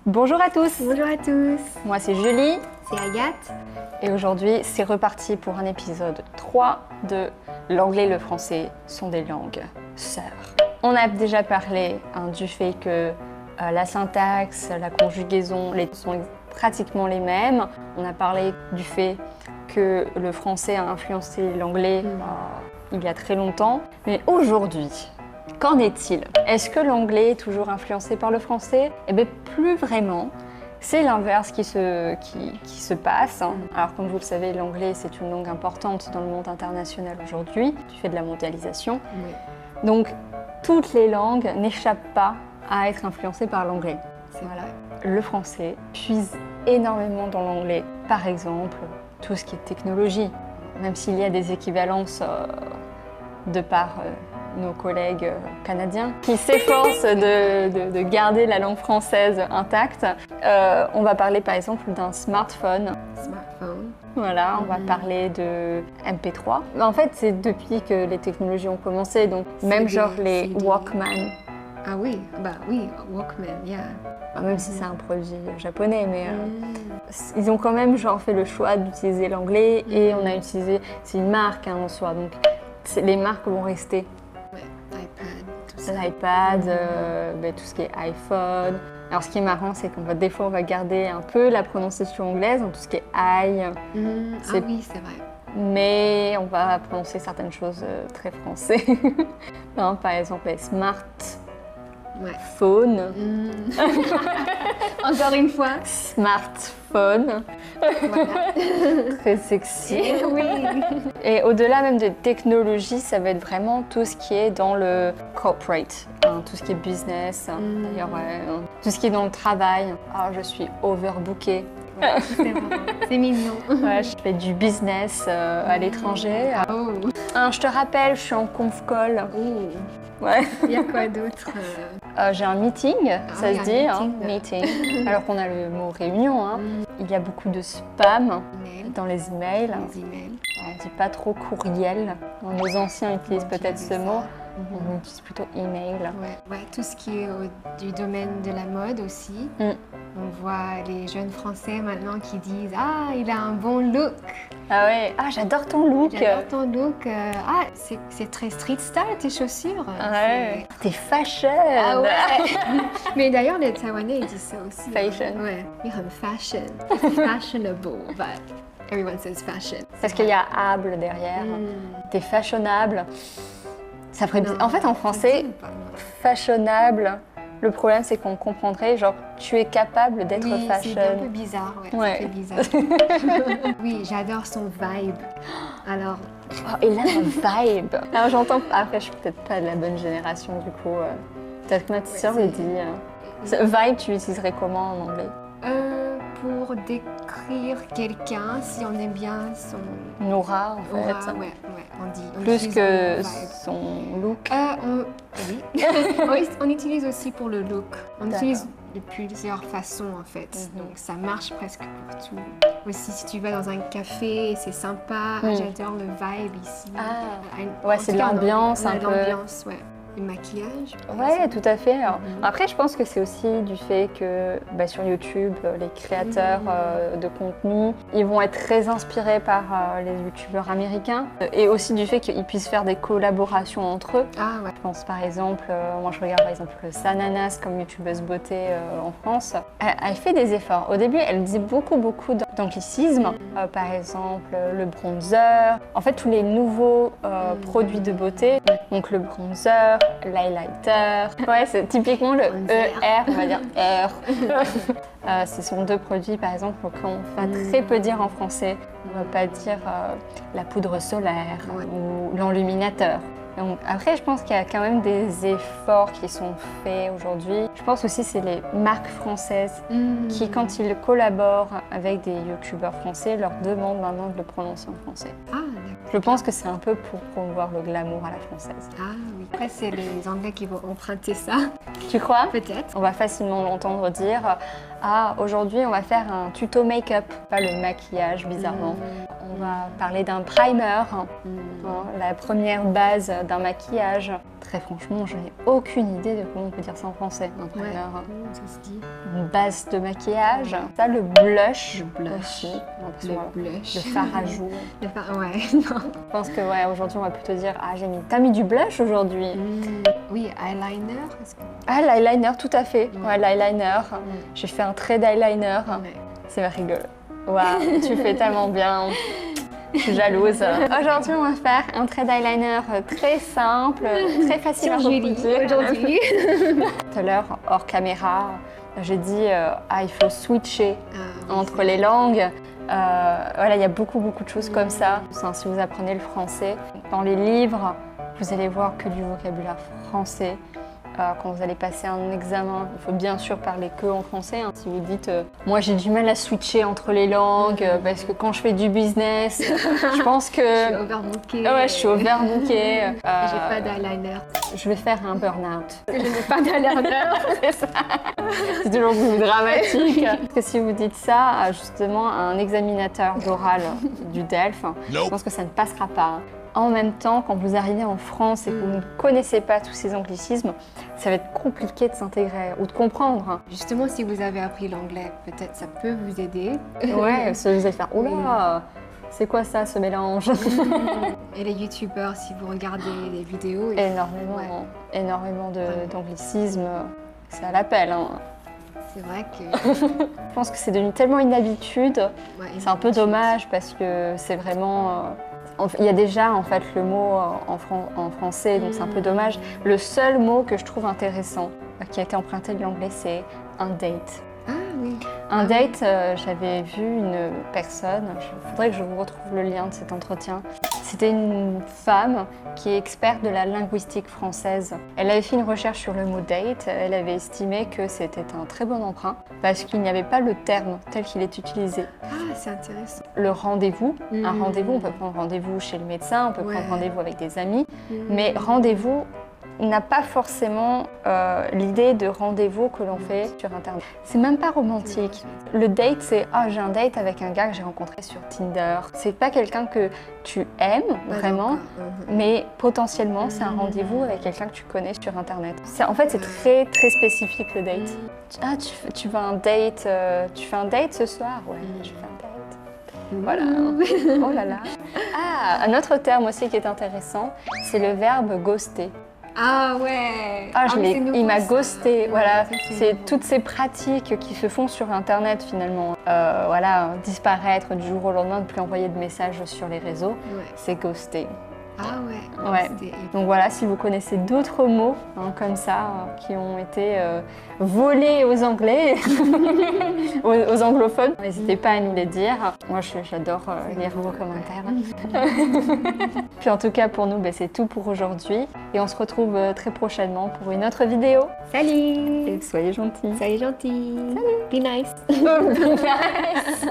Bonjour à tous. Bonjour à tous. Moi c'est Julie. C'est Agathe. Et aujourd'hui c'est reparti pour un épisode 3 de L'anglais et le français sont des langues sœurs. On a déjà parlé du fait que la syntaxe, la conjugaison sont pratiquement les mêmes. On a parlé du fait que le français a influencé l'anglais il y a très longtemps. Mais aujourd'hui, qu'en est-il? Est-ce que l'anglais est toujours influencé par le français? Eh bien, plus vraiment. C'est l'inverse qui se passe. Alors, comme vous le savez, l'anglais, c'est une langue importante dans le monde international aujourd'hui, du fait de la mondialisation. Oui. Donc, toutes les langues n'échappent pas à être influencées par l'anglais. Voilà. Le français puise énormément dans l'anglais. Par exemple, tout ce qui est technologie, même s'il y a des équivalences de par nos collègues canadiens qui s'efforcent de garder la langue française intacte. On va parler par exemple d'un smartphone. Smartphone. Voilà, on va parler de MP3. En fait, c'est depuis que les technologies ont commencé, donc même genre les Walkman. Ah oui, bah oui, Walkman, yeah. Même si c'est un produit japonais, mais ils ont quand même genre fait le choix d'utiliser l'anglais et on a utilisé, c'est une marque en soi, donc les marques vont rester. Ouais, iPad, tout ça. L'iPad, tout ce qui est iPhone. Alors ce qui est marrant, c'est qu'on va des fois on va garder un peu la prononciation anglaise, donc tout ce qui est I. Ah oui, c'est vrai. Mais on va prononcer certaines choses très français. Non, par exemple les smartphones. Encore une fois. Smartphone. Voilà. Très sexy. Oui. Et au-delà même des technologies, ça va être vraiment tout ce qui est dans le corporate, tout ce qui est business, d'ailleurs, tout ce qui est dans le travail. Ah, je suis overbookée. Ouais, c'est mignon. Ouais, je fais du business à l'étranger. Oh. Je te rappelle, je suis en conf call. Oh. Ouais. Il y a quoi d'autre? J'ai un meeting, ça oui, se un dit, meeting. meeting. Alors qu'on a le mot réunion. Il y a beaucoup de spam Email. dans les emails. Les emails. On ne dit pas trop courriel. Nos anciens utilisent peut-être ce mot. On utilise plutôt email. Ouais, tout ce qui est du domaine de la mode aussi. On voit les jeunes Français maintenant qui disent « Ah, il a un bon look !» Ah ouais, j'adore ton look. J'adore ton look. C'est très street style tes chaussures. Ouais. T'es fashion. Ah ouais. Mais d'ailleurs, les Taïwanais ils disent ça aussi. Fashion. Ouais. Ils ont fashion. Fashionable, but everyone says fashion. Parce qu'il y a able derrière. T'es fashionable. Ça ferait En fait, en français, fashionable. Le problème, c'est qu'on comprendrait, genre, tu es capable d'être fashion. C'est un peu bizarre, ouais. Ça fait bizarre. Oui, j'adore son vibe. Alors... et là, la vibe. Alors, j'entends... Après, je suis peut-être pas de la bonne génération, du coup. Peut-être que ma petite sœur le dit. Vibe, tu l'utiliserais comment en anglais? Pour décrire quelqu'un, si on aime bien son... Une aura, en fait. Aura, ouais, on dit. Plus que son look. Oui. On utilise aussi pour le look. On utilise de plusieurs façons, en fait. Donc, ça marche presque pour tout. Aussi, si tu vas dans un café, c'est sympa. J'adore le vibe ici. Ouais, c'est de l'ambiance un peu. L'ambiance, ouais. Le maquillage. Ouais, tout à fait. Alors, après, je pense que c'est aussi du fait que sur YouTube, les créateurs de contenu, ils vont être très inspirés par les youtubeurs américains et aussi du fait qu'ils puissent faire des collaborations entre eux. Ah ouais. Je pense par exemple, moi je regarde par exemple Sananas comme youtubeuse beauté en France. Elle fait des efforts. Au début, elle dit beaucoup d'anglicisme. Par exemple, le bronzer. En fait, tous les nouveaux produits de beauté. Donc le bronzer, l'highlighter. Ouais, c'est typiquement le ER, on va dire R. Ce sont deux produits, par exemple, qu'on va très peu dire en français. On va pas dire la poudre solaire ou l'enluminateur. Donc, après, je pense qu'il y a quand même des efforts qui sont faits aujourd'hui. Je pense aussi que c'est les marques françaises qui, quand ils collaborent avec des youtubeurs français, leur demandent maintenant de le prononcer en français. Ah, d'accord. Je pense que c'est un peu pour promouvoir le glamour à la française. Ah oui. Après, c'est les Anglais qui vont emprunter ça. Tu crois? Peut-être. On va facilement l'entendre dire ah, aujourd'hui on va faire un tuto make-up, pas le maquillage bizarrement. On va parler d'un primer, hein, la première base d'un maquillage. Très franchement, je n'ai aucune idée de comment on peut dire ça en français, un primer. Comment ça se dit? Une base de maquillage. Ça, le blush. Le blush. Aussi. Le blush. Le fard à joues. Ouais, non. Je pense que ouais, aujourd'hui on va plutôt dire ah, t'as mis du blush aujourd'hui. Oui, eyeliner. Ah, l'eyeliner, tout à fait. Ouais, l'eyeliner. J'ai fait un trait d'eyeliner. Ouais. C'est rigolo. Waouh, tu fais tellement bien. Je suis jalouse. Aujourd'hui, on va faire un trait d'eyeliner très simple, très facile à reproduire. Aujourd'hui. Tout à l'heure, hors caméra, j'ai dit il faut switcher entre les langues. Voilà, il y a beaucoup de choses comme ça. Si vous apprenez le français, dans les livres, vous allez voir que du vocabulaire français. Quand vous allez passer un examen, il faut bien sûr parler que en français. Hein. Si vous dites moi j'ai du mal à switcher entre les langues parce que quand je fais du business, je pense que je suis overbookée. Ouais, je suis overbookée. J'ai pas d'eyeliner. Je vais faire un burn-out. Je n'ai pas d'eyeliner. C'est ça. C'est toujours plus dramatique. Parce que si vous dites ça à justement un examinateur d'oral du DELF, je pense que ça ne passera pas. En même temps, quand vous arrivez en France et que vous ne connaissez pas tous ces anglicismes, ça va être compliqué de s'intégrer ou de comprendre. Justement, si vous avez appris l'anglais, peut-être ça peut vous aider. Ouais, vous allez faire « Oula, c'est quoi ça, ce mélange ?» Et les youtubeurs, si vous regardez les vidéos... Énormément d'anglicismes, c'est à l'appel. Hein. C'est vrai que... Je pense que c'est devenu tellement une habitude, c'est un peu dommage parce que c'est vraiment... Il y a déjà en fait le mot en français, donc c'est un peu dommage. Le seul mot que je trouve intéressant qui a été emprunté de l'anglais, c'est un date. Ah oui. Un date, j'avais vu une personne, il faudrait que je vous retrouve le lien de cet entretien. C'était une femme qui est experte de la linguistique française. Elle avait fait une recherche sur le mot date, elle avait estimé que c'était un très bon emprunt parce qu'il n'y avait pas le terme tel qu'il est utilisé. Ah, c'est intéressant. Le rendez-vous, un rendez-vous, on peut prendre rendez-vous chez le médecin, on peut prendre rendez-vous avec des amis, mais rendez-vous n'a pas forcément l'idée de rendez-vous que l'on fait sur Internet. C'est même pas romantique. Le date, c'est « Ah, j'ai un date avec un gars que j'ai rencontré sur Tinder ». C'est pas quelqu'un que tu aimes vraiment, mais potentiellement, c'est un rendez-vous avec quelqu'un que tu connais sur Internet. En fait, c'est très, très spécifique le date. Ah, tu veux un date, tu fais un date ce soir? Ouais, je fais un date. Voilà. Oh là là. Ah, un autre terme aussi qui est intéressant, c'est le verbe ghoster. Ah ouais. Ah, il m'a ghosté. Voilà, c'est toutes ces pratiques qui se font sur Internet finalement. Voilà, disparaître du jour au lendemain, ne plus envoyer de messages sur les réseaux, c'est ghoster. Ah ouais. Ouais. Donc voilà, si vous connaissez d'autres mots comme ça qui ont été volés aux Anglais, aux anglophones, n'hésitez pas à nous les dire. Moi, j'adore lire vos commentaires. Puis en tout cas, pour nous, c'est tout pour aujourd'hui. Et on se retrouve très prochainement pour une autre vidéo. Salut! Et soyez gentils. Soyez gentils. Salut! Be nice. Be nice.